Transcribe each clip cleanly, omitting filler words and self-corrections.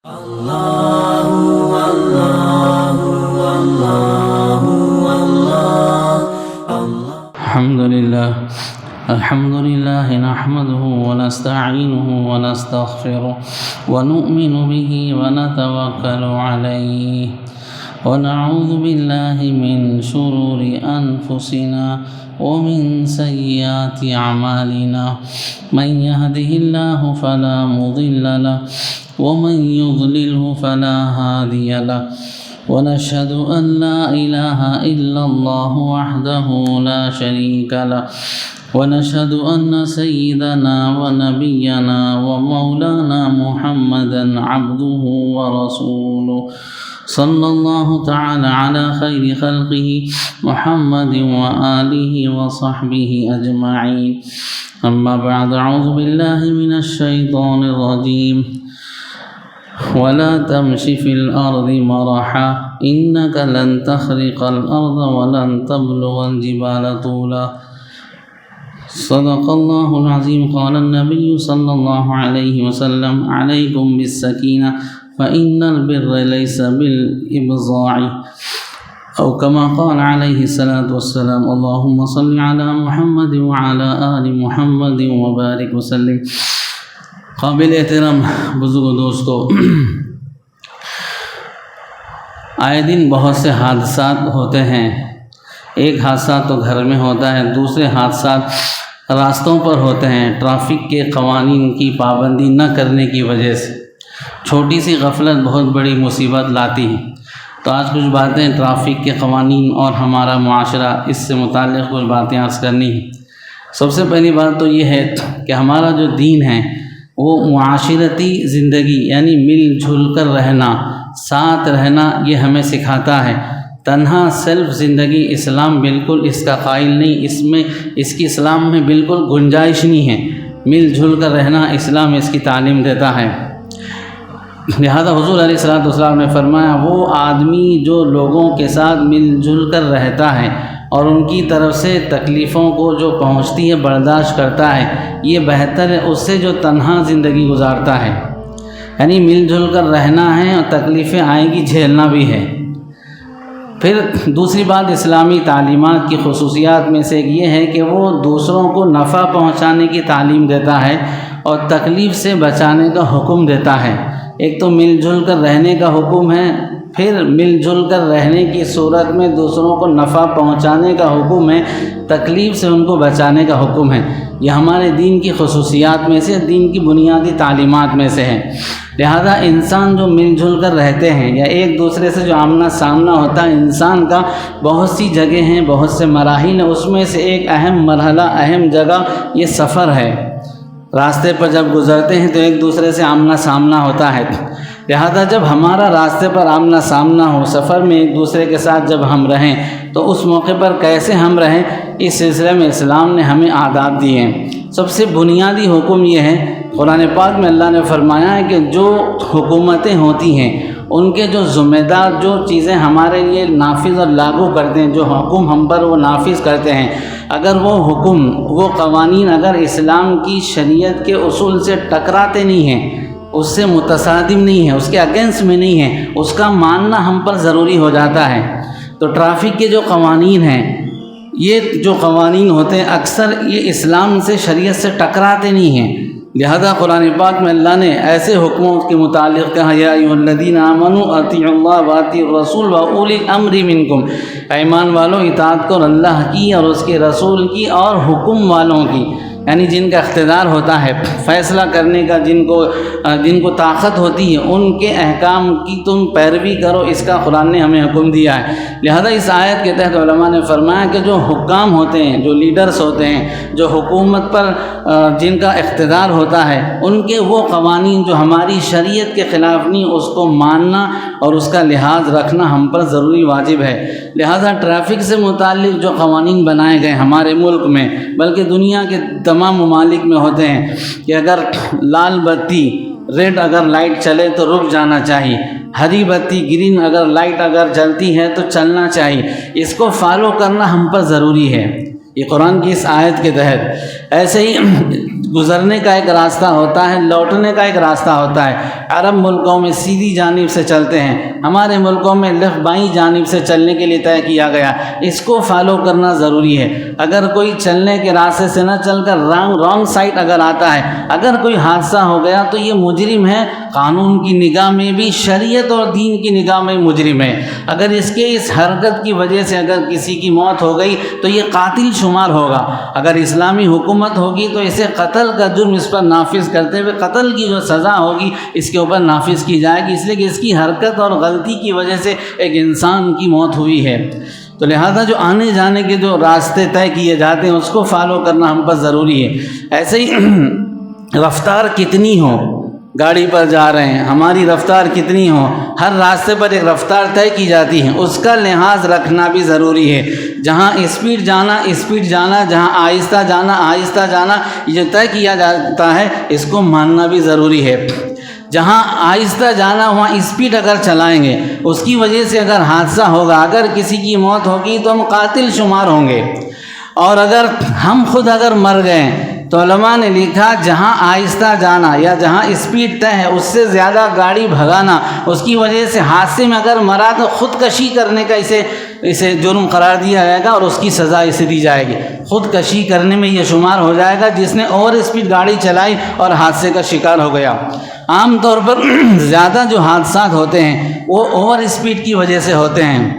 الحمد لله نحمده ونستعينه ونستغفره ونؤمن به ونتوكل عليه ونعوذ بالله من شرور أنفسنا ومن سيئات أعمالنا من يهده الله فلا مضل له ومن يضلله فلا هادي له ونشهد أن لا إله إلا الله وحده لا شريك له ونشهد أن سيدنا ونبينا ومولانا محمدا عبده ورسوله صلى الله تعالى على خير خلقه محمد وآله وصحبه أجمعين أما بعد أعوذ بالله من الشيطان الرجيم ولا تمش في الأرض مرحا إنك لن تخرق الأرض ولن تبلغ الجبال طولا صدق الله العظيم. قال النبي صلى الله عليه وسلم عليكم بالسكينة فإن البر ليس بالإبضاع أو كما قال عليه الصلاة والسلام. اللهم صل على محمد وعلى آل محمد وبارك وسلم. قابل احترام بزرگ دوستو، آئے دن بہت سے حادثات ہوتے ہیں. ایک حادثہ تو گھر میں ہوتا ہے، دوسرے حادثات راستوں پر ہوتے ہیں ٹریفک کے قوانین کی پابندی نہ کرنے کی وجہ سے. چھوٹی سی غفلت بہت بڑی مصیبت لاتی ہے. تو آج کچھ باتیں ٹریفک کے قوانین اور ہمارا معاشرہ، اس سے متعلق کچھ باتیں عرض کرنی ہیں. سب سے پہلی بات تو یہ ہے کہ ہمارا جو دین ہے وہ معاشرتی زندگی یعنی مل جل کر رہنا، ساتھ رہنا، یہ ہمیں سکھاتا ہے. تنہا سیلف زندگی اسلام بالکل اس کا قائل نہیں، اس کی اسلام میں بالکل گنجائش نہیں ہے. مل جل کر رہنا اسلام اس کی تعلیم دیتا ہے. لہذا حضور علیہ الصلوۃ نے فرمایا وہ آدمی جو لوگوں کے ساتھ مل جل کر رہتا ہے اور ان کی طرف سے تکلیفوں کو جو پہنچتی ہے برداشت کرتا ہے، یہ بہتر ہے اس سے جو تنہا زندگی گزارتا ہے. یعنی مل جل کر رہنا ہے اور تکلیفیں آئیں گی جھیلنا بھی ہے. پھر دوسری بات اسلامی تعلیمات کی خصوصیات میں سے ایک یہ ہے کہ وہ دوسروں کو نفع پہنچانے کی تعلیم دیتا ہے اور تکلیف سے بچانے کا حکم دیتا ہے. ایک تو مل جل کر رہنے کا حکم ہے، پھر مل جل کر رہنے کی صورت میں دوسروں کو نفع پہنچانے کا حکم ہے، تکلیف سے ان کو بچانے کا حکم ہے. یہ ہمارے دین کی خصوصیات میں سے، دین کی بنیادی تعلیمات میں سے ہے. لہذا انسان جو مل جل کر رہتے ہیں یا ایک دوسرے سے جو آمنا سامنا ہوتا ہے، انسان کا بہت سی جگہ ہیں، بہت سے مراحل ہیں. اس میں سے ایک اہم مرحلہ، اہم جگہ یہ سفر ہے. راستے پر جب گزرتے ہیں تو ایک دوسرے سے آمنا سامنا ہوتا ہے. لہذا جب ہمارا راستے پر آمنا سامنا ہو، سفر میں ایک دوسرے کے ساتھ جب ہم رہیں تو اس موقع پر کیسے ہم رہیں، اس سلسلے میں اسلام نے ہمیں آداب دیے ہیں. سب سے بنیادی حکم یہ ہے، قرآن پاک میں اللہ نے فرمایا ہے کہ جو حکومتیں ہوتی ہیں ان کے جو ذمہ دار جو چیزیں ہمارے لیے نافذ اور لاگو کرتے ہیں، جو حکم ہم پر وہ نافذ کرتے ہیں، اگر وہ حکم، وہ قوانین اگر اسلام کی شریعت کے اصول سے ٹکراتے نہیں ہیں، اس سے متصادم نہیں ہے، اس کے اگینسٹ میں نہیں ہے، اس کا ماننا ہم پر ضروری ہو جاتا ہے. تو ٹریفک کے جو قوانین ہیں، یہ جو قوانین ہوتے ہیں اکثر یہ اسلام سے، شریعت سے ٹکراتے نہیں ہیں. لہذا قرآن پاک میں اللہ نے ایسے حکموں کے متعلق کہا یا ایھا الذین آمنوا اطیعوا اللہ واطیعوا الرسول واولی الامر منکم. ایمان والوں اطاعت کرو اللہ کی اور اس کے رسول کی اور حکم والوں کی، یعنی جن کا اقتدار ہوتا ہے فیصلہ کرنے کا، جن کو طاقت ہوتی ہے، ان کے احکام کی تم پیروی کرو. اس کا قرآن نے ہمیں حکم دیا ہے. لہذا اس آیت کے تحت علماء نے فرمایا کہ جو حکام ہوتے ہیں، جو لیڈرز ہوتے ہیں، جو حکومت پر جن کا اقتدار ہوتا ہے، ان کے وہ قوانین جو ہماری شریعت کے خلاف نہیں، اس کو ماننا اور اس کا لحاظ رکھنا ہم پر ضروری واجب ہے. لہذا ٹریفک سے متعلق جو قوانین بنائے گئے ہمارے ملک میں، بلکہ دنیا کے تمام ممالک میں ہوتے ہیں کہ اگر لال بتی ریڈ اگر لائٹ چلے تو رک جانا چاہیے، ہری بتی گرین اگر لائٹ اگر جلتی ہے تو چلنا چاہیے. اس کو فالو کرنا ہم پر ضروری ہے، یہ قرآن کی اس آیت کے تحت. ایسے ہی گزرنے کا ایک راستہ ہوتا ہے، لوٹنے کا ایک راستہ ہوتا ہے۔ عرب ملکوں میں سیدھی جانب سے چلتے ہیں، ہمارے ملکوں میں لیفٹ بائیں جانب سے چلنے کے لیے طے کیا گیا۔ اس کو فالو کرنا ضروری ہے۔ اگر کوئی چلنے کے راستے سے نہ چل کر رانگ سائڈ اگر آتا ہے، اگر کوئی حادثہ ہو گیا تو یہ مجرم ہے، قانون کی نگاہ میں بھی، شریعت اور دین کی نگاہ میں مجرم ہے۔ اگر اس کے اس حرکت کی وجہ سے اگر کسی کی موت ہو گئی تو یہ قاتل شمار ہوگا۔ اگر اسلامی حکومت ہوگی تو اسے قتل کا جرم اس پر نافذ کرتے ہوئے قتل کی جو سزا ہوگی اس کے اوپر نافذ کی جائے گی، اس لیے کہ اس کی حرکت اور غلطی کی وجہ سے ایک انسان کی موت ہوئی ہے۔ تو لہذا جو آنے جانے کے جو راستے طے کیے جاتے ہیں اس کو فالو کرنا ہم پر ضروری ہے۔ ایسے ہی رفتار کتنی ہو، گاڑی پر جا رہے ہیں، ہماری رفتار کتنی ہو، ہر راستے پر ایک رفتار طے کی جاتی ہے، اس کا لحاظ رکھنا بھی ضروری ہے۔ جہاں اسپیڈ جانا، جہاں آہستہ جانا یہ طے کیا جاتا ہے، اس کو ماننا بھی ضروری ہے۔ جہاں آہستہ جانا وہاں اسپیڈ اگر چلائیں گے، اس کی وجہ سے اگر حادثہ ہوگا، اگر کسی کی موت ہوگی تو ہم قاتل شمار ہوں گے، اور اگر ہم خود اگر مر گئے تو علماء نے لکھا جہاں آہستہ جانا یا جہاں اسپیڈ طے ہے اس سے زیادہ گاڑی بھگانا، اس کی وجہ سے حادثے میں اگر مرا تو خودکشی کرنے کا اسے جرم قرار دیا جائے گا اور اس کی سزا اسے دی جائے گی۔ خودکشی کرنے میں یہ شمار ہو جائے گا جس نے اوور اسپیڈ گاڑی چلائی اور حادثے کا شکار ہو گیا۔ عام طور پر زیادہ جو حادثات ہوتے ہیں وہ اوور اسپیڈ کی وجہ سے ہوتے ہیں،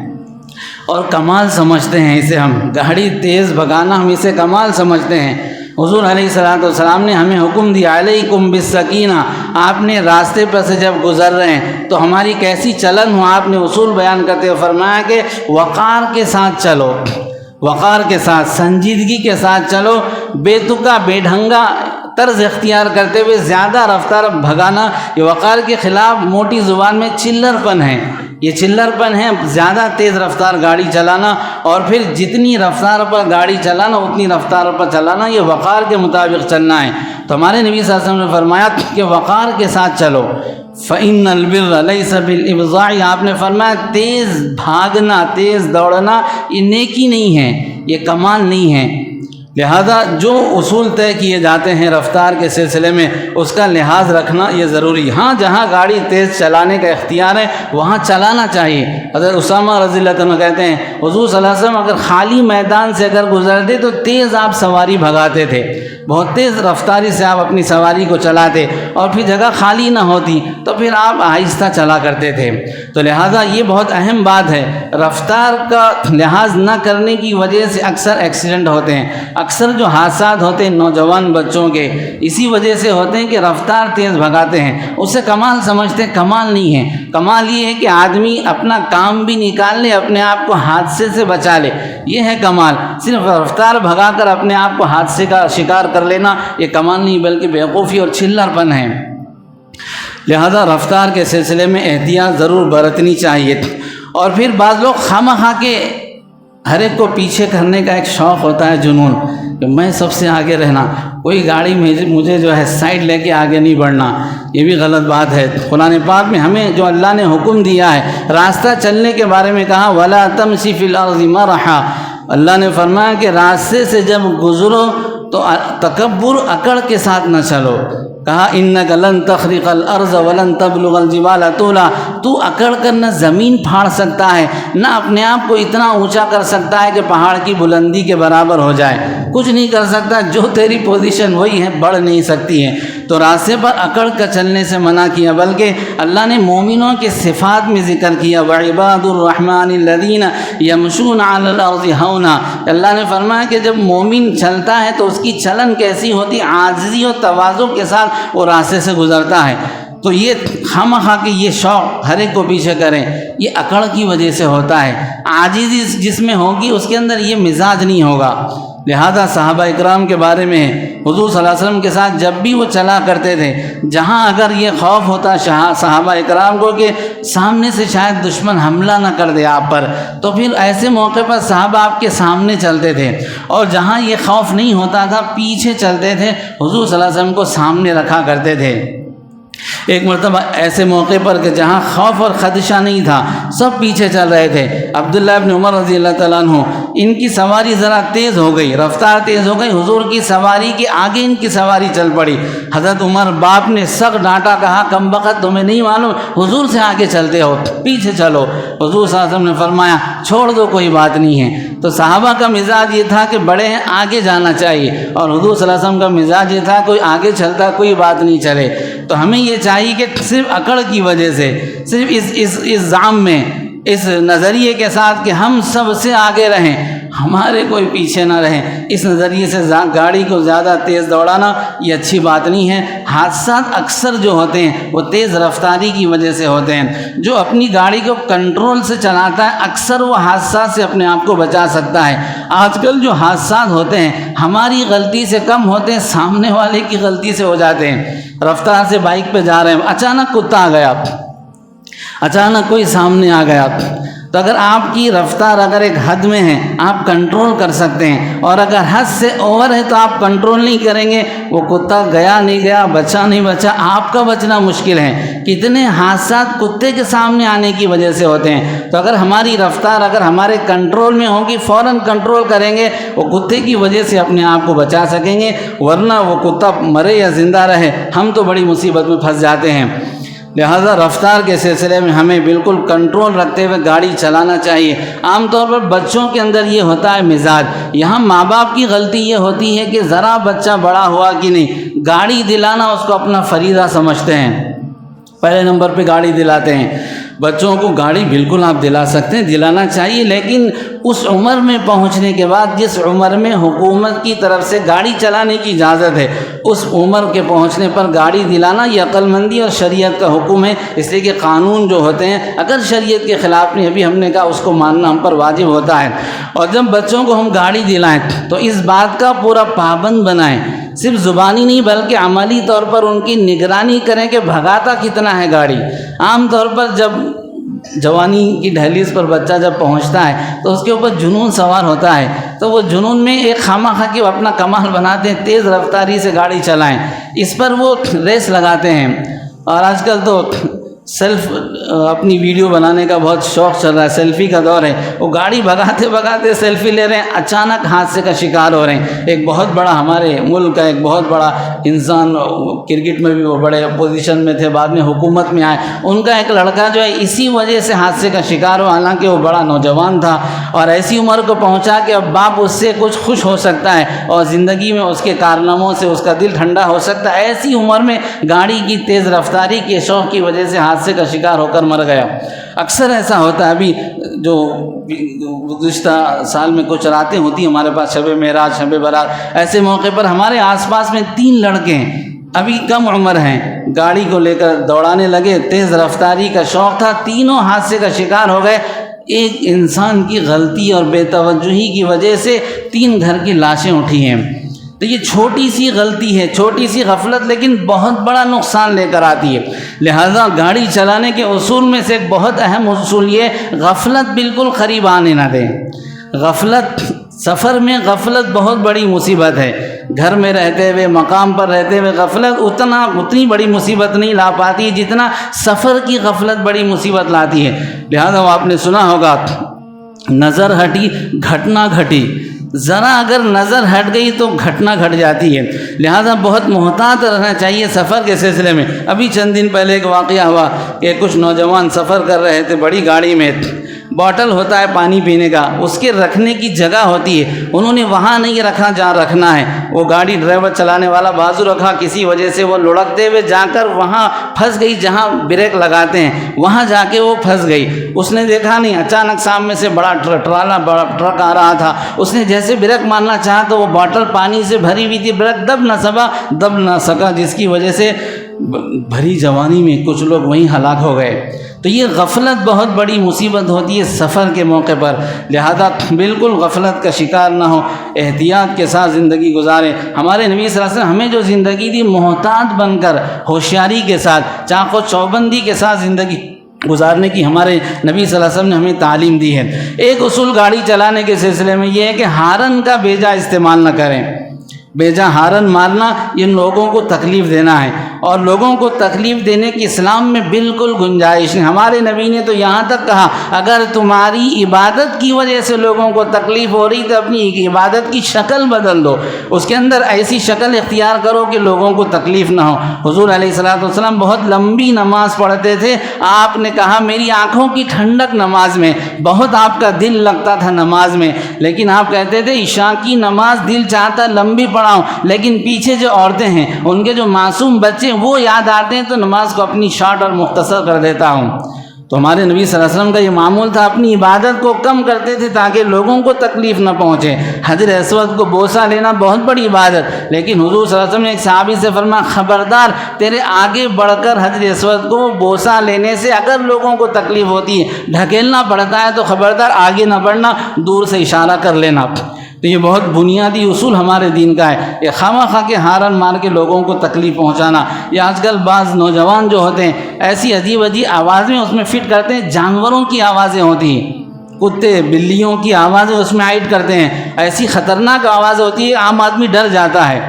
اور کمال سمجھتے ہیں اسے ہم، گاڑی تیز بھگانا ہم اسے کمال سمجھتے ہیں۔ حضور علیہ السلام نے ہمیں حکم دیا علیکم بالسکینہ، آپ نے راستے پر سے جب گزر رہے ہیں تو ہماری کیسی چلن ہو، آپ نے اصول بیان کرتے ہوئے فرمایا کہ وقار کے ساتھ چلو، وقار کے ساتھ، سنجیدگی کے ساتھ چلو، بے تکا بے ڈھنگا طرز اختیار کرتے ہوئے زیادہ رفتار بھگانا یہ وقار کے خلاف موٹی زبان میں چلر پن ہے، یہ چلر پن ہے، زیادہ تیز رفتار گاڑی چلانا، اور پھر جتنی رفتار پر گاڑی چلانا اتنی رفتار پر چلانا، یہ وقار کے مطابق چلنا ہے۔ تو ہمارے نبی صلی اللہ علیہ وسلم نے فرمایا کہ وقار کے ساتھ چلو، فَإِنَّ الْبِرَّ لَيْسَ بِالْإِبْضَاعِ، آپ نے فرمایا تیز بھاگنا، تیز دوڑنا یہ نیکی نہیں ہے، یہ کمال نہیں ہے۔ لہذا جو اصول طے کیے جاتے ہیں رفتار کے سلسلے میں اس کا لحاظ رکھنا یہ ضروری ہے۔ ہاں جہاں گاڑی تیز چلانے کا اختیار ہے وہاں چلانا چاہیے۔ حضرت اسامہ رضی اللہ عنہ کہتے ہیں حضور صلی اللہ علیہ وسلم اگر خالی میدان سے اگر گزرتے تو تیز آپ سواری بھگاتے تھے، بہت تیز رفتاری سے آپ اپنی سواری کو چلاتے، اور پھر جگہ خالی نہ ہوتی تو پھر آپ آہستہ چلا کرتے تھے۔ تو لہٰذا یہ بہت اہم بات ہے، رفتار کا لحاظ نہ کرنے کی وجہ سے اکثر ایکسیڈنٹ ہوتے ہیں، اکثر جو حادثات ہوتے ہیں نوجوان بچوں کے اسی وجہ سے ہوتے ہیں کہ رفتار تیز بھگاتے ہیں، اسے کمال سمجھتے ہیں، کمال نہیں ہے۔ کمال یہ ہے کہ آدمی اپنا کام بھی نکال لے، اپنے آپ کو حادثے سے بچا لے، یہ ہے کمال۔ صرف رفتار بھگا کر اپنے آپ کو حادثے کا شکار کر لینا یہ کمال نہیں بلکہ بیوقوفی اور چلر پن ہے۔ لہذا رفتار کے سلسلے میں احتیاط ضرور برتنی چاہیے۔ اور پھر بعض لوگ خواہ کے ہر ایک کو پیچھے کرنے کا ایک شوق ہوتا ہے، جنون، کہ میں سب سے آگے رہنا، کوئی گاڑی میں مجھے جو ہے سائڈ لے کے آگے نہیں بڑھنا، یہ بھی غلط بات ہے۔ قرآن پاک میں ہمیں جو اللہ نے حکم دیا ہے راستہ چلنے کے بارے میں کہا وَلَا تَمْشِ فِي الْأَرْضِ مَرَحًا، اللہ نے فرمایا کہ راستے سے جب گزرو تو تکبر اکڑ کے ساتھ نہ چلو، کہا اِنَّكَ لَن تَخْرِقَ الْأَرْضَ وَلَن تَبْلُغَ الْجِبَالَ طُولًا، تو اکڑ کر نہ زمین پھاڑ سکتا ہے نہ اپنے آپ کو اتنا اونچا کر سکتا ہے کہ پہاڑ کی بلندی کے برابر ہو جائے، کچھ نہیں کر سکتا، جو تیری پوزیشن وہی ہے، بڑھ نہیں سکتی ہے۔ تو راستے پر اکڑ کر چلنے سے منع کیا، بلکہ اللہ نے مومنوں کے صفات میں ذکر کیا وَعِبَادُ الرَّحْمَنِ الَّذِينَ يَمْشُونَ عَلَى الْأَرْضِ هَوْنًا، اللہ نے فرمایا کہ جب مومن چلتا ہے تو اس کی چلن کیسی ہوتی، عاجزی اور تواضع کے ساتھ وہ راستے سے گزرتا ہے۔ تو یہ خواہ کہ یہ شوق ہر ایک کو پیچھے کریں، یہ اکڑ کی وجہ سے ہوتا ہے، عاجزی جس میں ہوگی اس کے اندر یہ مزاج نہیں ہوگا۔ لہذا صحابہ اکرام کے بارے میں حضور صلی اللہ علیہ وسلم کے ساتھ جب بھی وہ چلا کرتے تھے، جہاں اگر یہ خوف ہوتا صحابہ اکرام کو کہ سامنے سے شاید دشمن حملہ نہ کر دے آپ پر، تو پھر ایسے موقع پر صحابہ آپ کے سامنے چلتے تھے، اور جہاں یہ خوف نہیں ہوتا تھا پیچھے چلتے تھے، حضور صلی اللہ علیہ وسلم کو سامنے رکھا کرتے تھے۔ ایک مرتبہ ایسے موقع پر کہ جہاں خوف اور خدشہ نہیں تھا، سب پیچھے چل رہے تھے، عبداللہ ابن عمر رضی اللہ تعالیٰ عنہ، ان کی سواری ذرا تیز ہو گئی، رفتار تیز ہو گئی، حضور کی سواری کے آگے ان کی سواری چل پڑی۔ حضرت عمر باپ نے سخت ڈانٹا، کہا کم بخت تمہیں نہیں معلوم حضور سے آگے چلتے ہو، پیچھے چلو۔ حضور صلی اللہ علیہ وسلم نے فرمایا چھوڑ دو، کوئی بات نہیں ہے۔ تو صحابہ کا مزاج یہ تھا کہ بڑے ہیں آگے جانا چاہیے، اور حضور صلی اللہ علیہ وسلم کا مزاج یہ تھا کوئی آگے چلتا کوئی بات نہیں چلے۔ تو ہمیں یہ چاہیے کہ صرف عقل کی وجہ سے، صرف اس زعم میں، اس نظریے کے ساتھ کہ ہم سب سے آگے رہیں، ہمارے کوئی پیچھے نہ رہیں، اس نظریے سے گاڑی کو زیادہ تیز دوڑانا یہ اچھی بات نہیں ہے۔ حادثات اکثر جو ہوتے ہیں وہ تیز رفتاری کی وجہ سے ہوتے ہیں۔ جو اپنی گاڑی کو کنٹرول سے چلاتا ہے اکثر وہ حادثات سے اپنے آپ کو بچا سکتا ہے۔ آج کل جو حادثات ہوتے ہیں ہماری غلطی سے کم ہوتے ہیں، سامنے والے کی غلطی سے ہو جاتے ہیں۔ رفتار سے بائک پہ جا رہے ہیں، اچانک کتا آ گیا، اچانک کوئی سامنے آ گیا، تو اگر آپ کی رفتار اگر ایک حد میں ہے آپ کنٹرول کر سکتے ہیں، اور اگر حد سے اوور ہے تو آپ کنٹرول نہیں کریں گے، وہ کتا گیا نہیں گیا، بچا نہیں بچا، آپ کا بچنا مشکل ہے۔ کتنے حادثات کتے کے سامنے آنے کی وجہ سے ہوتے ہیں۔ تو اگر ہماری رفتار اگر ہمارے کنٹرول میں ہوگی، فوراً کنٹرول کریں گے، وہ کتے کی وجہ سے اپنے آپ کو بچا سکیں گے، ورنہ وہ کتا مرے یا زندہ رہے ہم تو بڑی مصیبت میں پھنس جاتے ہیں۔ لہذا رفتار کے سلسلے میں ہمیں بالکل کنٹرول رکھتے ہوئے گاڑی چلانا چاہیے۔ عام طور پر بچوں کے اندر یہ ہوتا ہے مزاج، یہاں ماں باپ کی غلطی یہ ہوتی ہے کہ ذرا بچہ بڑا ہوا کہ نہیں، گاڑی دلانا اس کو اپنا فریضہ سمجھتے ہیں، پہلے نمبر پہ گاڑی دلاتے ہیں۔ بچوں کو گاڑی بالکل آپ دلا سکتے ہیں، دلانا چاہیے، لیکن اس عمر میں پہنچنے کے بعد جس عمر میں حکومت کی طرف سے گاڑی چلانے کی اجازت ہے، اس عمر کے پہنچنے پر گاڑی دلانا یہ عقل مندی اور شریعت کا حکم ہے۔ اس لیے کہ قانون جو ہوتے ہیں اگر شریعت کے خلاف نہیں، ابھی ہم نے کہا اس کو ماننا ہم پر واجب ہوتا ہے۔ اور جب بچوں کو ہم گاڑی دلائیں تو اس بات کا پورا پابند بنائیں، صرف زبانی نہیں بلکہ عملی طور پر ان کی نگرانی کریں کہ بھگاتا کتنا ہے گاڑی۔ عام طور پر جب جوانی کی دہلیز پر بچہ جب پہنچتا ہے تو اس کے اوپر جنون سوار ہوتا ہے، تو وہ جنون میں ایک خواہ کہ وہ اپنا کمال بناتے ہیں، تیز رفتاری سے گاڑی چلائیں، اس پر وہ ریس لگاتے ہیں۔ اور آج کل تو اپنی ویڈیو بنانے کا بہت شوق چل رہا ہے، سیلفی کا دور ہے، وہ گاڑی بھگاتے بھگاتے سیلفی لے رہے ہیں، اچانک حادثے کا شکار ہو رہے ہیں۔ ایک بہت بڑا ہمارے ملک کا ایک بہت بڑا انسان، کرکٹ میں بھی وہ بڑے پوزیشن میں تھے، بعد میں حکومت میں آئے، ان کا ایک لڑکا جو ہے اسی وجہ سے حادثے کا شکار ہوا، حالانکہ وہ بڑا نوجوان تھا اور ایسی عمر کو پہنچا کہ اب باپ اس سے کچھ خوش ہو سکتا ہے اور زندگی میں اس کے کارناموں سے اس کا دل ٹھنڈا ہو سکتا ہے، ایسی عمر میں گاڑی کی تیز رفتاری کے شوق کی وجہ سے حادثے کا شکار ہو کر مر گیا۔ اکثر ایسا ہوتا ہے، ابھی جو گزشتہ سال میں کچھ راتیں ہوتی ہیں ہمارے پاس، شب معراج، شب برات، ایسے موقع پر ہمارے آس پاس میں 3 لڑکے ہیں، ابھی کم عمر ہیں، گاڑی کو لے کر دوڑانے لگے، تیز رفتاری کا شوق تھا، تینوں حادثے کا شکار ہو گئے۔ ایک انسان کی غلطی اور بے توجہی کی وجہ سے 3 گھر کی لاشیں اٹھی ہیں۔ تو یہ چھوٹی سی غلطی ہے، چھوٹی سی غفلت، لیکن بہت بڑا نقصان لے کر آتی ہے۔ لہذا گاڑی چلانے کے اصول میں سے ایک بہت اہم اصول یہ، غفلت بالکل قریب آنے نہ دیں۔ غفلت، سفر میں غفلت بہت بڑی مصیبت ہے۔ گھر میں رہتے ہوئے، مقام پر رہتے ہوئے غفلت اتنی بڑی مصیبت نہیں لا پاتی جتنا سفر کی غفلت بڑی مصیبت لاتی ہے۔ لہذا وہ آپ نے سنا ہوگا، نظر ہٹی گھٹنا گھٹی، ذرا اگر نظر ہٹ گئی تو گھٹنا گھٹ جاتی ہے۔ لہذا بہت محتاط رہنا چاہیے سفر کے سلسلے میں۔ ابھی چند دن پہلے ایک واقعہ ہوا کہ کچھ نوجوان سفر کر رہے تھے بڑی گاڑی میں، باٹل ہوتا ہے پانی پینے کا، اس کے رکھنے کی جگہ ہوتی ہے، انہوں نے وہاں نہیں رکھا جہاں رکھنا ہے، وہ گاڑی ڈرائیور چلانے والا بازو رکھا، کسی وجہ سے وہ لڑکتے ہوئے جا کر وہاں پھنس گئی جہاں بریک لگاتے ہیں، وہاں جا کے وہ پھنس گئی۔ اس نے دیکھا نہیں، اچانک سامنے سے بڑا ٹرک آ رہا تھا، اس نے جیسے بریک مارنا چاہا تو وہ باٹل پانی سے بھری ہوئی تھی، بریک دب نہ سکا، جس کی وجہ سے بھری جوانی میں کچھ لوگ وہیں ہلاک ہو گئے۔ تو یہ غفلت بہت بڑی مصیبت ہوتی ہے سفر کے موقع پر، لہذا بالکل غفلت کا شکار نہ ہو، احتیاط کے ساتھ زندگی گزاریں۔ ہمارے نبی صلی اللہ علیہ وسلم ہمیں جو زندگی دی، محتاط بن کر، ہوشیاری کے ساتھ، چاق و چوبندی کے ساتھ زندگی گزارنے کی ہمارے نبی صلی اللہ علیہ وسلم نے ہمیں تعلیم دی ہے۔ ایک اصول گاڑی چلانے کے سلسلے میں یہ ہے کہ ہارن کا بیجا استعمال نہ کریں۔ بیجا ہارن مارنا یہ لوگوں کو تکلیف دینا ہے، اور لوگوں کو تکلیف دینے کی اسلام میں بالکل گنجائش نہیں۔ ہمارے نبی نے تو یہاں تک کہا اگر تمہاری عبادت کی وجہ سے لوگوں کو تکلیف ہو رہی تو اپنی عبادت کی شکل بدل دو، اس کے اندر ایسی شکل اختیار کرو کہ لوگوں کو تکلیف نہ ہو۔ حضور علیہ الصلوۃ والسلام بہت لمبی نماز پڑھتے تھے، آپ نے کہا میری آنکھوں کی ٹھنڈک نماز میں، بہت آپ کا دل لگتا تھا نماز میں، لیکن آپ کہتے تھے عشاء کی نماز دل چاہتا لمبی پڑھاؤں، لیکن پیچھے جو عورتیں ہیں ان کے جو معصوم بچے وہ یاد آتے ہیں تو نماز کو اپنی شارٹ اور مختصر کر دیتا ہوں۔ تو ہمارے نبی صلی اللہ علیہ وسلم کا یہ معمول تھا، اپنی عبادت کو کم کرتے تھے تاکہ لوگوں کو تکلیف نہ پہنچے۔ حجر اسود کو بوسہ لینا بہت بڑی عبادت، لیکن حضور صلی اللہ علیہ وسلم نے ایک صحابی سے فرمایا خبردار تیرے آگے بڑھ کر حجر اسود کو بوسہ لینے سے اگر لوگوں کو تکلیف ہوتی ہے، ڈھکیلنا پڑتا ہے تو خبردار آگے نہ بڑھنا، دور سے اشارہ کر لینا۔ تو یہ بہت بنیادی اصول ہمارے دین کا ہے، یہ خواہ خواہ کے ہارن مار کے لوگوں کو تکلیف پہنچانا۔ یہ آج کل بعض نوجوان جو ہوتے ہیں ایسی عجیب عجیب آوازیں اس میں فٹ کرتے ہیں، جانوروں کی آوازیں ہوتی ہیں، کتے بلیوں کی آوازیں اس میں ایڈ کرتے ہیں، ایسی خطرناک آواز ہوتی ہے عام آدمی ڈر جاتا ہے،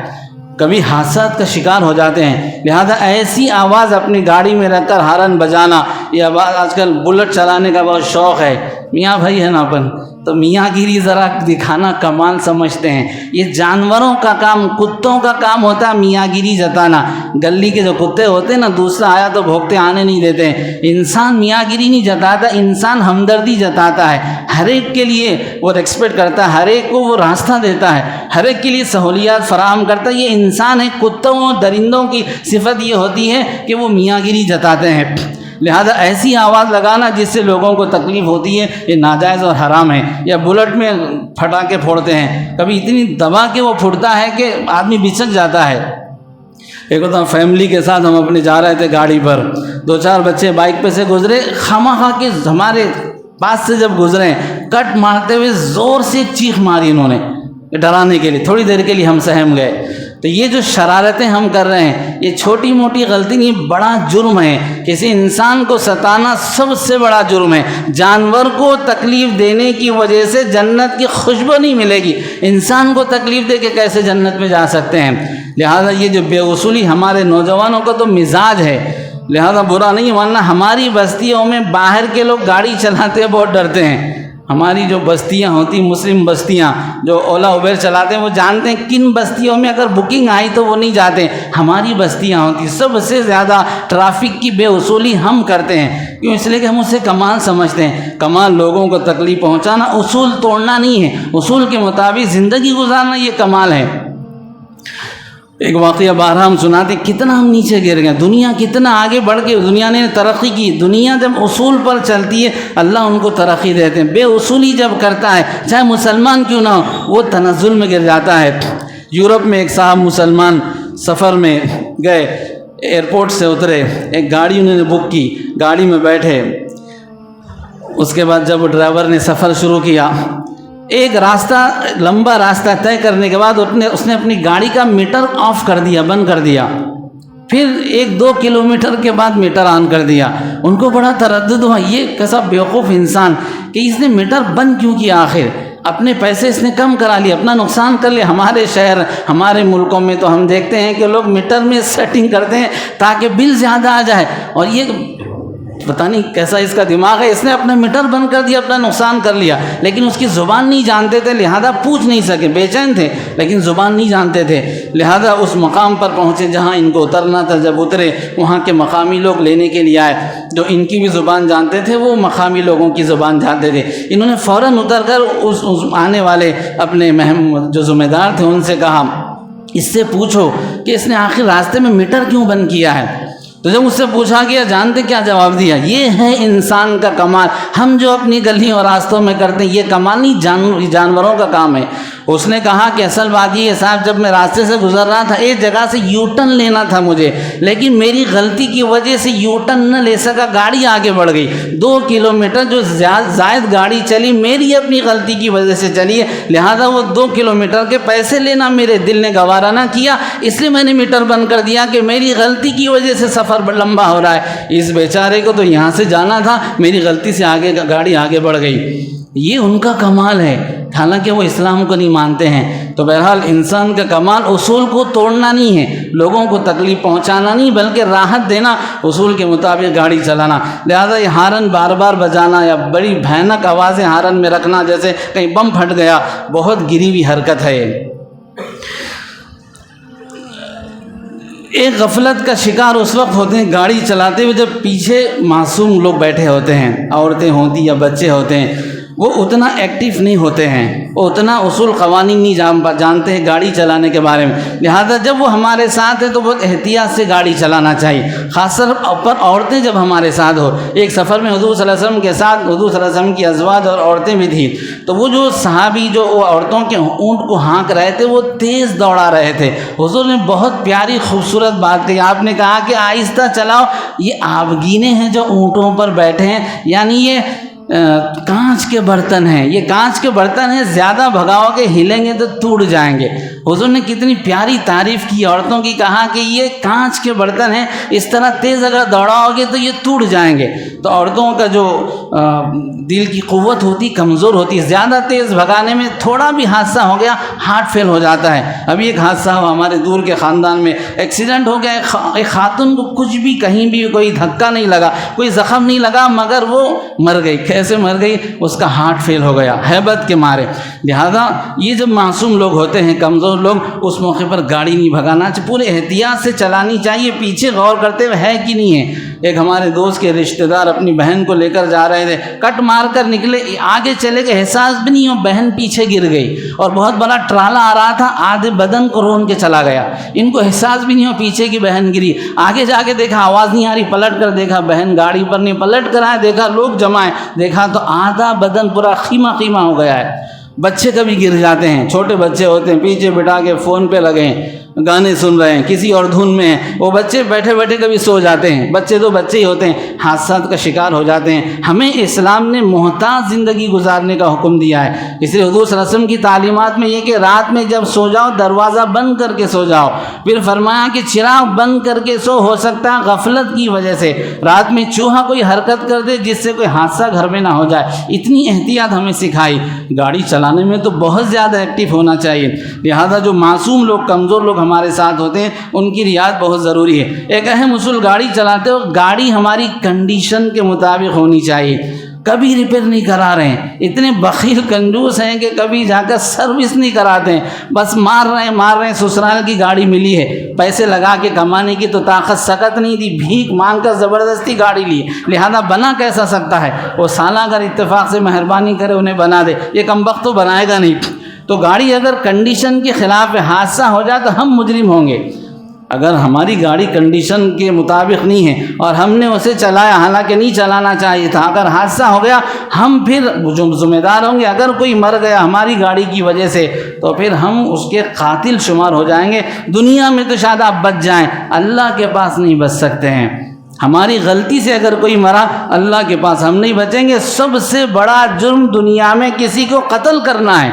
کبھی حادثات کا شکار ہو جاتے ہیں۔ لہذا ایسی آواز اپنی گاڑی میں رکھ کر ہارن بجانا، یہ آج کل بلٹ چلانے کا بہت شوق ہے، میاں بھائی ہے نا اپن تو میاں گیری ذرا دکھانا کمال سمجھتے ہیں۔ یہ جانوروں کا کام، کتوں کا کام ہوتا ہے میاں گیری جتانا۔ گلی کے جو کتے ہوتے ہیں نا، دوسرا آیا تو بھوکتے آنے نہیں دیتے۔ انسان میاں گیری نہیں جتاتا، انسان ہمدردی جتاتا ہے، ہر ایک کے لیے وہ ریسپیکٹ کرتا ہے، ہر ایک کو وہ راستہ دیتا ہے، ہر ایک کے لیے سہولیات فراہم کرتا ہے۔ یہ انسان ہے۔ کتوں اور درندوں کی صفت یہ ہوتی ہے کہ وہ میاں گیری جتاتے ہیں، لہذا ایسی آواز لگانا جس سے لوگوں کو تکلیف ہوتی ہے یہ ناجائز اور حرام ہے۔ یا بلٹ میں پھٹاکے پھوڑتے ہیں، کبھی اتنی دبا کے وہ پھوڑتا ہے کہ آدمی بچک جاتا ہے۔ ایک ہوتا فیملی کے ساتھ ہم اپنے جا رہے تھے گاڑی پر، 2-4 بچے بائک پہ سے گزرے، خواہ کے ہمارے پاس سے جب گزرے کٹ مارتے ہوئے زور سے ایک چیخ ماری انہوں نے ڈرانے کے لیے، تھوڑی دیر کے لیے ہم سہم گئے۔ تو یہ جو شرارتیں ہم کر رہے ہیں یہ چھوٹی موٹی غلطی نہیں، بڑا جرم ہے۔ کسی انسان کو ستانا سب سے بڑا جرم ہے۔ جانور کو تکلیف دینے کی وجہ سے جنت کی خوشبو نہیں ملے گی، انسان کو تکلیف دے کے کیسے جنت میں جا سکتے ہیں؟ لہذا یہ جو بے اصولی ہمارے نوجوانوں کا تو مزاج ہے، لہذا برا نہیں ماننا۔ ہماری بستیوں میں باہر کے لوگ گاڑی چلاتے بہت ڈرتے ہیں۔ ہماری جو بستیاں ہوتی مسلم بستیاں جو اولا اوبر چلاتے ہیں وہ جانتے ہیں کن بستیوں میں اگر بکنگ آئی تو وہ نہیں جاتے، ہماری بستیاں ہوتی سب سے زیادہ ٹرافک کی بے اصولی ہم کرتے ہیں۔ کیوں؟ اس لیے کہ ہم اسے کمال سمجھتے ہیں۔ کمال لوگوں کو تکلیف پہنچانا، اصول توڑنا نہیں ہے، اصول کے مطابق زندگی گزارنا یہ کمال ہے۔ ایک واقعہ بارہ ہم سناتے کتنا ہم نیچے گر گئے، دنیا کتنا آگے بڑھ کے دنیا نے ترقی کی۔ دنیا جب اصول پر چلتی ہے اللہ ان کو ترقی دیتے ہیں، بے اصولی جب کرتا ہے چاہے مسلمان کیوں نہ ہو وہ تنزل میں گر جاتا ہے۔ یورپ میں ایک صاحب مسلمان سفر میں گئے، ایئرپورٹ سے اترے، ایک گاڑی انہوں نے بک کی، گاڑی میں بیٹھے، اس کے بعد جب ڈرائیور نے سفر شروع کیا، ایک راستہ لمبا راستہ طے کرنے کے بعد اس نے اپنی گاڑی کا میٹر آف کر دیا، بند کر دیا، پھر 1-2 کلومیٹر کے بعد میٹر آن کر دیا۔ ان کو بڑا تردد ہوا، یہ کیسا بیوقوف انسان کہ اس نے میٹر بند کیوں کیا؟ آخر اپنے پیسے اس نے کم کرا لیے، اپنا نقصان کر لیا۔ ہمارے شہر ہمارے ملکوں میں تو ہم دیکھتے ہیں کہ لوگ میٹر میں سیٹنگ کرتے ہیں تاکہ بل زیادہ آ جائے، اور یہ پتہ نہیں کیسا اس کا دماغ ہے، اس نے اپنا میٹر بند کر دیا، اپنا نقصان کر لیا، لیکن اس کی زبان نہیں جانتے تھے لہذا پوچھ نہیں سکے، بے چین تھے لیکن زبان نہیں جانتے تھے، لہذا اس مقام پر پہنچے جہاں ان کو اترنا تھا۔ جب اترے وہاں کے مقامی لوگ لینے کے لیے آئے، جو ان کی بھی زبان جانتے تھے وہ مقامی لوگوں کی زبان جانتے تھے۔ انہوں نے فوراً اتر کر اس آنے والے اپنے جو ذمہ دار تھے ان سے کہا اس سے پوچھو کہ اس نے آخر راستے میں میٹر کیوں بند کیا ہے؟ تو جب اس سے پوچھا گیا جانتے کیا جواب دیا؟ یہ ہے انسان کا کمال۔ ہم جو اپنی گلیوں اور راستوں میں کرتے ہیں یہ کمال نہیں، جانوروں کا کام ہے۔ اس نے کہا کہ اصل بات یہ ہے صاحب، جب میں راستے سے گزر رہا تھا ایک جگہ سے یو ٹرن لینا تھا مجھے، لیکن میری غلطی کی وجہ سے یو ٹرن نہ لے سکا، گاڑی آگے بڑھ گئی، 2 کلومیٹر جو زائد گاڑی چلی میری اپنی غلطی کی وجہ سے چلی ہے، لہذا وہ 2 کلومیٹر کے پیسے لینا میرے دل نے گوارا نہ کیا، اس لیے میں نے میٹر بند کر دیا کہ میری غلطی کی وجہ سے سفر لمبا ہو رہا ہے۔ اس بیچارے کو تو یہاں سے جانا تھا، میری غلطی سے آگے گاڑی آگے بڑھ گئی۔ یہ ان کا کمال ہے، حالانکہ وہ اسلام کو نہیں مانتے ہیں۔ تو بہرحال انسان کا کمال اصول کو توڑنا نہیں ہے، لوگوں کو تکلیف پہنچانا نہیں، بلکہ راحت دینا، اصول کے مطابق گاڑی چلانا۔ لہذا یہ ہارن بار بار بجانا یا بڑی بھیانک آوازیں ہارن میں رکھنا، جیسے کہیں بم پھٹ گیا، بہت گری ہوئی حرکت ہے یہ۔ ایک غفلت کا شکار اس وقت ہوتے ہیں گاڑی چلاتے ہوئے جب پیچھے معصوم لوگ بیٹھے ہوتے ہیں، عورتیں ہوتی یا بچے ہوتے ہیں، وہ اتنا ایکٹیو نہیں ہوتے ہیں، وہ اتنا اصول قوانین نہیں جانتے ہیں گاڑی چلانے کے بارے میں۔ لہذا جب وہ ہمارے ساتھ ہے تو بہت احتیاط سے گاڑی چلانا چاہیے، خاص طور پر عورتیں جب ہمارے ساتھ ہو۔ ایک سفر میں حضور صلی اللہ علیہ وسلم کے ساتھ حضور صلی اللہ علیہ وسلم کی ازواج اور عورتیں بھی تھیں، تو وہ جو صحابی جو وہ عورتوں کے اونٹ کو ہانک رہے تھے وہ تیز دوڑا رہے تھے۔ حضور نے بہت پیاری خوبصورت بات کہی، آپ نے کہا کہ آہستہ چلاؤ، یہ آبگینے ہیں جو اونٹوں پر بیٹھے ہیں، یعنی یہ کانچ کے برتن ہیں، یہ کانچ کے برتن ہیں، زیادہ بھگاؤ کے ہلیں گے تو ٹوٹ جائیں گے۔ حضور نے کتنی پیاری تعریف کی عورتوں کی، کہا کہ یہ کانچ کے برتن ہیں، اس طرح تیز اگر دوڑاؤ گے تو یہ ٹوٹ جائیں گے۔ تو عورتوں کا جو دل کی قوت ہوتی کمزور ہوتی، زیادہ تیز بھگانے میں تھوڑا بھی حادثہ ہو گیا ہارٹ فیل ہو جاتا ہے۔ ابھی ایک حادثہ ہوا ہمارے دور کے خاندان میں، ایکسیڈنٹ ہو گیا، ایک خاتون کو کچھ بھی کہیں بھی کوئی دھکا نہیں لگا، کوئی زخم نہیں لگا، مگر وہ مر گئی۔ کیسے مر گئی؟ اس کا ہارٹ فیل ہو گیا ہیبت کے مارے۔ لہذا یہ جب معصوم لوگ ہوتے ہیں، کمزور لوگ، اس موقع پر گاڑی نہیں بھگانا چاہیے، پورے احتیاط سے چلانی چاہیے، پیچھے غور کرتے ہوئے ہے کہ نہیں ہے۔ ایک ہمارے دوست کے رشتہ دار اپنی بہن کو لے کر جا رہے تھے، کٹ مار کر نکلے، آگے چلے گئے، احساس بھی نہیں ہو، بہن پیچھے گر گئی، اور بہت بڑا ٹرالا آ رہا تھا، آدھے بدن کو رون کے چلا گیا، ان کو احساس بھی نہیں ہو، پیچھے کی بہن گری۔ آگے جا کے دیکھا آواز نہیں آ رہی، پلٹ کر دیکھا بہن گاڑی پر نہیں، پلٹ کر آئے، دیکھا لوگ جمع ہیں، دیکھا تو آدھا بدن پورا خیمہ خیمہ ہو گیا ہے۔ بچے کبھی گر جاتے ہیں، چھوٹے بچے ہوتے ہیں، پیچھے بٹھا کے فون پہ لگے ہیں، گانے سن رہے ہیں، کسی اور دھن میں ہیں، وہ بچے بیٹھے بیٹھے کبھی سو جاتے ہیں۔ بچے تو بچے ہی ہوتے ہیں، حادثات کا شکار ہو جاتے ہیں۔ ہمیں اسلام نے محتاط زندگی گزارنے کا حکم دیا ہے، اس لیے حضور صلی اللہ علیہ وسلم کی تعلیمات میں یہ کہ رات میں جب سو جاؤ دروازہ بند کر کے سو جاؤ۔ پھر فرمایا کہ چراغ بند کر کے سو، ہو سکتا ہے غفلت کی وجہ سے رات میں چوہا کوئی حرکت کر دے جس سے کوئی حادثہ گھر میں نہ ہو جائے۔ اتنی احتیاط ہمیں سکھائی۔ گاڑی چلانے میں تو بہت زیادہ ایکٹیو ہونا چاہیے، لہذا جو معصوم لوگ، کمزور لوگ ہمارے ساتھ ہوتے ہیں، ان کی رعایت بہت ضروری ہے۔ ایک اہم اصول، گاڑی چلاتے ہو گاڑی ہماری کنڈیشن کے مطابق ہونی چاہیے۔ کبھی ریپیئر نہیں کرا رہے ہیں، اتنے بخیل کنجوس ہیں کہ کبھی جا کر سروس نہیں کراتے ہیں، بس مار رہے ہیں۔ سسرال کی گاڑی ملی ہے، پیسے لگا کے کمانے کی تو طاقت سکت نہیں تھی، بھیک مانگ کر زبردستی گاڑی لی، لہذا بنا کیسا سکتا ہے؟ وہ سالہ اگر اتفاق سے مہربانی کرے انہیں بنا دے، یہ کمبخت تو بنائے گا نہیں۔ تو گاڑی اگر کنڈیشن کے خلاف حادثہ ہو جائے تو ہم مجرم ہوں گے۔ اگر ہماری گاڑی کنڈیشن کے مطابق نہیں ہے اور ہم نے اسے چلایا، حالانکہ نہیں چلانا چاہیے تھا، اگر حادثہ ہو گیا ہم پھر ذمہ دار ہوں گے۔ اگر کوئی مر گیا ہماری گاڑی کی وجہ سے تو پھر ہم اس کے قاتل شمار ہو جائیں گے۔ دنیا میں تو شاید آپ بچ جائیں، اللہ کے پاس نہیں بچ سکتے ہیں۔ ہماری غلطی سے اگر کوئی مرا، اللہ کے پاس ہم نہیں بچیں گے۔ سب سے بڑا جرم دنیا میں کسی کو قتل کرنا ہے۔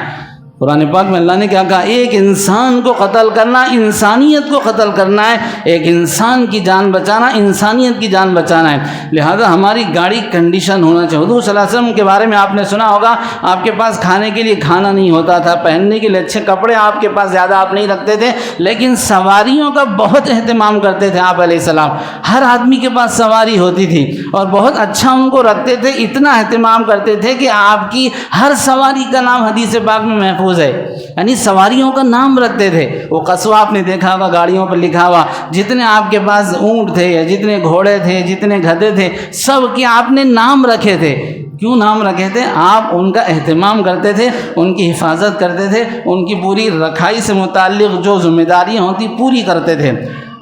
قرآن پاک میں اللہ نے کیا کہا؟ ایک انسان کو قتل کرنا، انسانیت کو قتل کرنا ہے، ایک انسان کی جان بچانا، انسانیت کی جان بچانا ہے۔ لہذا ہماری گاڑی کنڈیشن ہونا چاہیے۔ حضور صلی اللہ علیہ وسلم کے بارے میں آپ نے سنا ہوگا، آپ کے پاس کھانے کے لیے کھانا نہیں ہوتا تھا، پہننے کے لیے اچھے کپڑے آپ کے پاس زیادہ آپ نہیں رکھتے تھے، لیکن سواریوں کا بہت اہتمام کرتے تھے آپ علیہ السلام۔ ہر آدمی کے پاس سواری ہوتی تھی اور بہت اچھا ان کو رکھتے تھے، اتنا اہتمام کرتے تھے کہ آپ کی ہر سواری کا نام حدیث پاک میں محفوظ ہے، یعنی سواریوں کا نام رکھتے تھے۔ وہ قصوہ آپ نے دیکھا ہوگا گاڑیوں پر لکھا ہوا، جتنے آپ کے پاس اونٹ تھے یا جتنے گھوڑے تھے، جتنے گدھے تھے، سب کے آپ نے نام رکھے تھے۔ کیوں نام رکھے تھے؟ آپ ان کا اہتمام کرتے تھے، ان کی حفاظت کرتے تھے، ان کی پوری رکھائی سے متعلق جو ذمہ داریاں ہوتی پوری کرتے تھے۔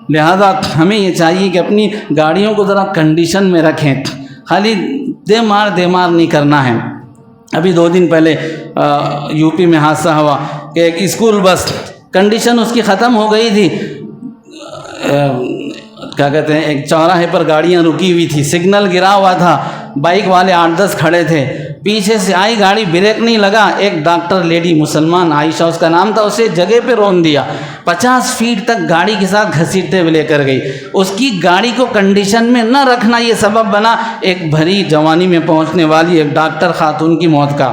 لہذا ہمیں یہ چاہیے کہ اپنی گاڑیوں کو ذرا کنڈیشن میں رکھیں، خالی دے مار نہیں کرنا ہے۔ ابھی 2 دن پہلے یو پی میں حادثہ ہوا کہ ایک اسکول بس، کنڈیشن اس کی ختم ہو گئی تھی، کیا کہتے ہیں، ایک چوراہے پر گاڑیاں رکی ہوئی تھی، سگنل گرا ہوا تھا، بائک والے 8-10 کھڑے تھے، پیچھے سے آئی گاڑی، بریک نہیں لگا، ایک ڈاکٹر لیڈی مسلمان عائشہ اس کا نام تھا، اسے جگہ پہ رون دیا، 50 فیٹ تک گاڑی کے ساتھ گھسیٹتے ہوئے لے کر گئی۔ اس کی گاڑی کو کنڈیشن میں نہ رکھنا یہ سبب بنا ایک بھری جوانی میں پہنچنے والی ایک ڈاکٹر خاتون کی موت کا۔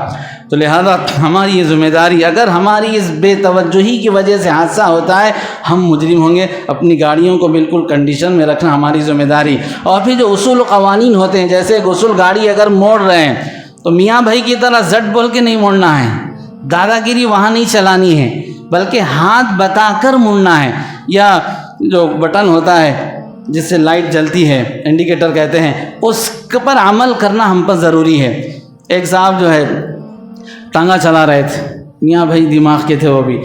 تو لہذا ہماری یہ ذمہ داری، اگر ہماری اس بے توجہی کی وجہ سے حادثہ ہوتا ہے ہم مجرم ہوں گے۔ اپنی گاڑیوں کو بالکل کنڈیشن میں رکھنا ہماری ذمہ داری۔ اور پھر جو اصول و قوانین ہوتے ہیں، جیسے ایک اصول، گاڑی اگر موڑ رہے ہیں تو میاں بھائی کی طرح زٹ بول کے نہیں موڑنا ہے، دادا گیری وہاں نہیں چلانی ہے، بلکہ ہاتھ بتا کر مڑنا ہے۔ یا جو بٹن ہوتا ہے جس سے لائٹ جلتی ہے، انڈیکیٹر کہتے ہیں، اس پر عمل کرنا ہم پر ضروری ہے۔ ایک صاحب جو ہے ٹانگا چلا رہے تھے، میاں بھائی دماغ کے تھے وہ بھی،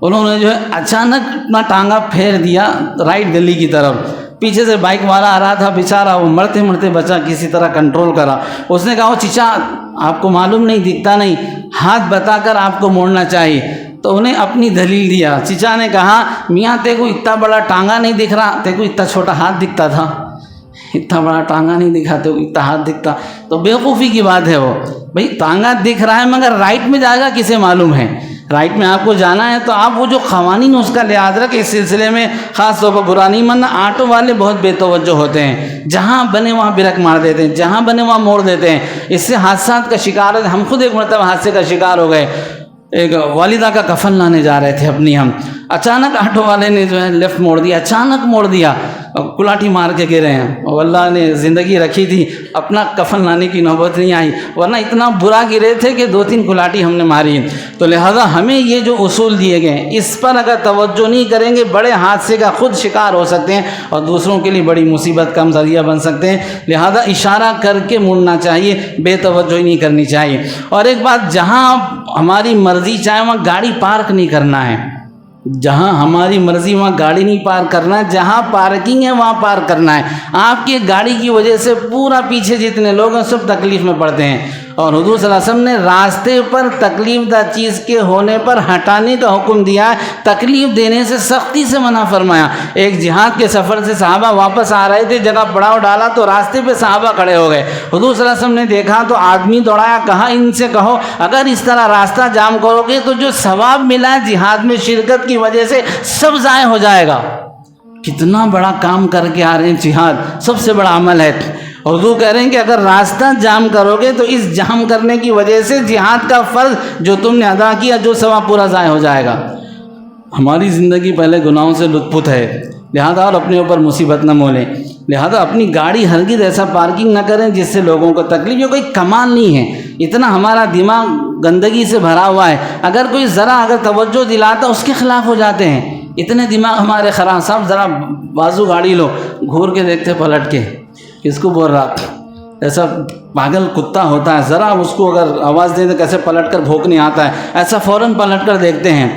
انہوں نے جو ہے اچانک اپنا ٹانگا پھیر دیا رائٹ گلی کی طرف۔ پیچھے سے بائک والا آ رہا تھا، بیچارہ وہ مرتے مرتے بچا، کسی طرح کنٹرول کرا۔ اس نے کہا وہ چچا آپ کو معلوم نہیں، دکھتا نہیں، ہاتھ بتا کر آپ کو موڑنا چاہیے۔ تو انہیں اپنی دلیل دیا۔ چچا نے کہا میاں تے کو اتنا بڑا ٹانگا نہیں دکھ رہا، تے کو اتنا چھوٹا ہاتھ دکھتا تھا، اتنا بڑا ٹانگا نہیں دکھا، تے کو اتنا ہاتھ دکھتا۔ تو بیوقوفی کی بات ہے وہ، بھئی ٹانگا دکھ رہا ہے مگر رائٹ میں جائے گا کسے معلوم ہے؟ رائٹ میں آپ کو جانا ہے تو آپ وہ جو قوانین اس کا لحاظ رکھیں۔ اس سلسلے میں خاص طور پر برا نہیں ماننا، آٹو والے بہت بے توجہ ہوتے ہیں، جہاں بنے وہاں بریک مار دیتے ہیں، جہاں بنے وہاں موڑ دیتے ہیں، اس سے حادثات کا شکار ہے۔ ہم خود ایک مرتبہ حادثے کا شکار ہو گئے۔ ایک والدہ کا کفن لانے جا رہے تھے اپنی ہم، اچانک آٹو والے نے جو ہے لیفٹ موڑ دیا، اچانک موڑ دیا، کلاٹھی مار کے گرے ہیں۔ اور اللہ نے زندگی رکھی تھی، اپنا کفن لانے کی نوبت نہیں آئی، ورنہ اتنا برا گرے تھے کہ 2-3 کلاٹھی ہم نے ماری۔ تو لہذا ہمیں یہ جو اصول دیے گئے ہیں اس پر اگر توجہ نہیں کریں گے بڑے حادثے کا خود شکار ہو سکتے ہیں اور دوسروں کے لیے بڑی مصیبت کا ذریعہ بن سکتے ہیں۔ لہذا اشارہ کر کے مڑنا چاہیے، بے توجہی نہیں کرنی چاہیے۔ اور ایک بات، جہاں ہماری مرضی چاہے وہاں گاڑی پارک نہیں کرنا ہے، جہاں ہماری مرضی وہاں گاڑی نہیں پارک کرنا ہے، جہاں پارکنگ ہے وہاں پارک کرنا ہے۔ آپ کی گاڑی کی وجہ سے پورا پیچھے جتنے لوگ ہیں سب تکلیف میں پڑتے ہیں، اور حضور صلی اللہ علیہ وسلم نے راستے پر تکلیف دہ چیز کے ہونے پر ہٹانے کا حکم دیا ہے، تکلیف دینے سے سختی سے منع فرمایا۔ ایک جہاد کے سفر سے صحابہ واپس آ رہے تھے، جگہ پڑاؤ ڈالا تو راستے پہ صحابہ کھڑے ہو گئے۔ حضور صلی اللہ علیہ وسلم نے دیکھا تو آدمی دوڑایا، کہا ان سے کہو اگر اس طرح راستہ جام کرو گے تو جو ثواب ملا ہے جہاد میں شرکت کی وجہ سے سب ضائع ہو جائے گا۔ کتنا بڑا کام کر کے آ رہے ہیں، جہاد سب سے بڑا عمل ہے۔ حضور کہہ رہے ہیں کہ اگر راستہ جام کرو گے تو اس جام کرنے کی وجہ سے جہاد کا فرض جو تم نے ادا کیا جو ثواب پورا ضائع ہو جائے گا۔ ہماری زندگی پہلے گناہوں سے لت پت ہے، لہذا اور اپنے اوپر مصیبت نہ مولیں، لہذا اپنی گاڑی ہرگز ایسا پارکنگ نہ کریں جس سے لوگوں کو تکلیف۔ یہ کوئی کمال نہیں ہے، اتنا ہمارا دماغ گندگی سے بھرا ہوا ہے، اگر کوئی ذرا توجہ دلاتا اس کے خلاف ہو جاتے ہیں۔ اتنے دماغ ہمارے خراب۔ صاحب ذرا بازو گاڑی لو، گھور کے دیکھتے پلٹ کے کس کو بول رہا، ایسا پاگل کتا ہوتا ہے، ذرا اس کو اگر آواز دیں تو کیسے پلٹ کر بھونکنے آتا ہے، ایسا فوراً پلٹ کر دیکھتے ہیں۔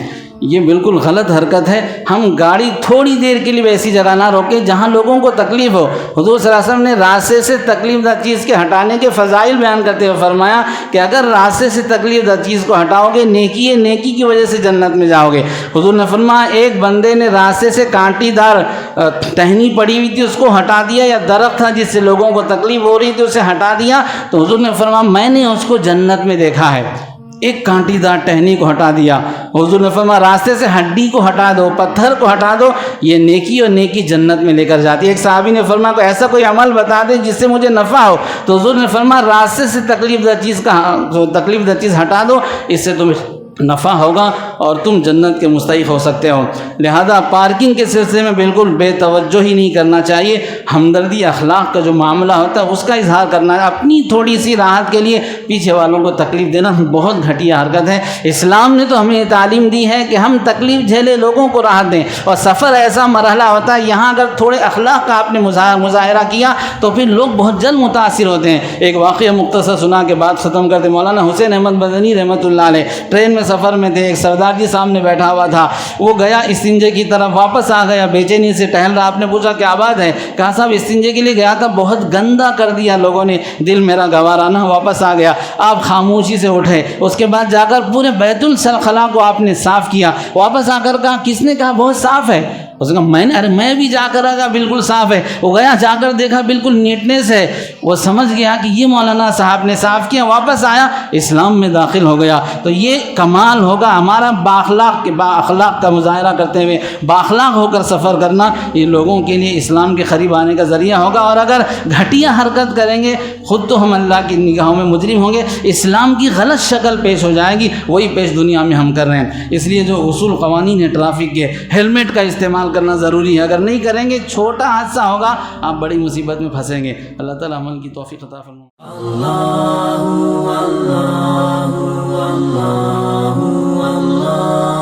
یہ بالکل غلط حرکت ہے۔ ہم گاڑی تھوڑی دیر کے لیے ایسی جگہ نہ روکیں جہاں لوگوں کو تکلیف ہو۔ حضور صلی اللہ علیہ وسلم نے راستے سے تکلیف دہ چیز کے ہٹانے کے فضائل بیان کرتے ہوئے فرمایا کہ اگر راستے سے تکلیف دہ چیز کو ہٹاؤ گے نیکی ہے، نیکی کی وجہ سے جنت میں جاؤ گے۔ حضور نے فرمایا ایک بندے نے راستے سے کانٹی دار ٹہنی پڑی ہوئی تھی اس کو ہٹا دیا، یا درخت تھا جس سے لوگوں کو تکلیف ہو رہی تھی اسے ہٹا دیا، تو حضور نے فرمایا میں نے اس کو جنت میں دیکھا ہے۔ ایک کانٹی دار ٹہنی کو ہٹا دیا۔ حضور نے فرمایا راستے سے ہڈی کو ہٹا دو، پتھر کو ہٹا دو، یہ نیکی اور نیکی جنت میں لے کر جاتی ہے۔ ایک صحابی نے فرمایا کوئی ایسا کوئی عمل بتا دے جس سے مجھے نفع ہو، تو حضور نے فرمایا راستے سے تکلیف دہ چیز ہٹا دو، اس سے تمہیں نفع ہوگا اور تم جنت کے مستحق ہو سکتے ہو۔ لہذا پارکنگ کے سلسلے میں بالکل بے توجہ ہی نہیں کرنا چاہیے۔ ہمدردی اخلاق کا جو معاملہ ہوتا ہے اس کا اظہار کرنا ہے، اپنی تھوڑی سی راحت کے لیے پیچھے والوں کو تکلیف دینا بہت گھٹیا حرکت ہے۔ اسلام نے تو ہمیں تعلیم دی ہے کہ ہم تکلیف جھیلے لوگوں کو راحت دیں، اور سفر ایسا مرحلہ ہوتا ہے یہاں اگر تھوڑے اخلاق کا آپ نے مظاہرہ کیا تو پھر لوگ بہت جلد متاثر ہوتے ہیں۔ ایک واقعہ مختصر سنا کے بعد ختم کرتے۔ مولانا حسین احمد مدنی رحمۃ اللہ علیہ ٹرین میں سفر میں تھے، ایک سردار جی سامنے بیٹھا ہوا تھا، وہ گیا استنجے کی طرف، واپس آ گیا، بے چینی سے ٹہل رہا۔ آپ نے پوچھا کیا بات ہے؟ کہا صاحب استنجے کے لیے گیا تھا، بہت گندا کر دیا لوگوں نے، دل میرا گوارا نہ، واپس آ گیا۔ آپ خاموشی سے اٹھے، اس کے بعد جا کر پورے بیت الخلاء کو آپ نے صاف کیا، واپس آ کر کہا کس نے کہا بہت صاف ہے؟ اس نے کہا میں بھی جا کر آگا بالکل صاف ہے. وہ گیا, جا کر دیکھا بالکل نیٹنیس ہے. وہ سمجھ گیا کہ یہ مولانا صاحب نے صاف کیا, واپس آیا, اسلام میں داخل ہو گیا. تو یہ کمال ہوگا ہمارا بااخلاق کا مظاہرہ کرتے ہوئے, بااخلاق ہو کر سفر کرنا, یہ لوگوں کے لیے اسلام کے قریب آنے کا ذریعہ ہوگا. اور اگر گھٹیا حرکت کریں گے خود تو ہم اللہ کی نگاہوں میں مجرم ہوں گے, اسلام کی غلط شکل پیش ہو جائے گی, وہی پیش دنیا میں ہم کر رہے ہیں. اس لیے جو اصول قوانین ہے ٹریفک کے, ہیلمٹ کا استعمال کرنا ضروری ہے. اگر نہیں کریں گے چھوٹا حادثہ ہوگا, آپ بڑی مصیبت میں پھنسیں گے. اللہ تعالیٰ عمل کی توفیق عطا فرمائے. اللہ اللہ اللہ اللہ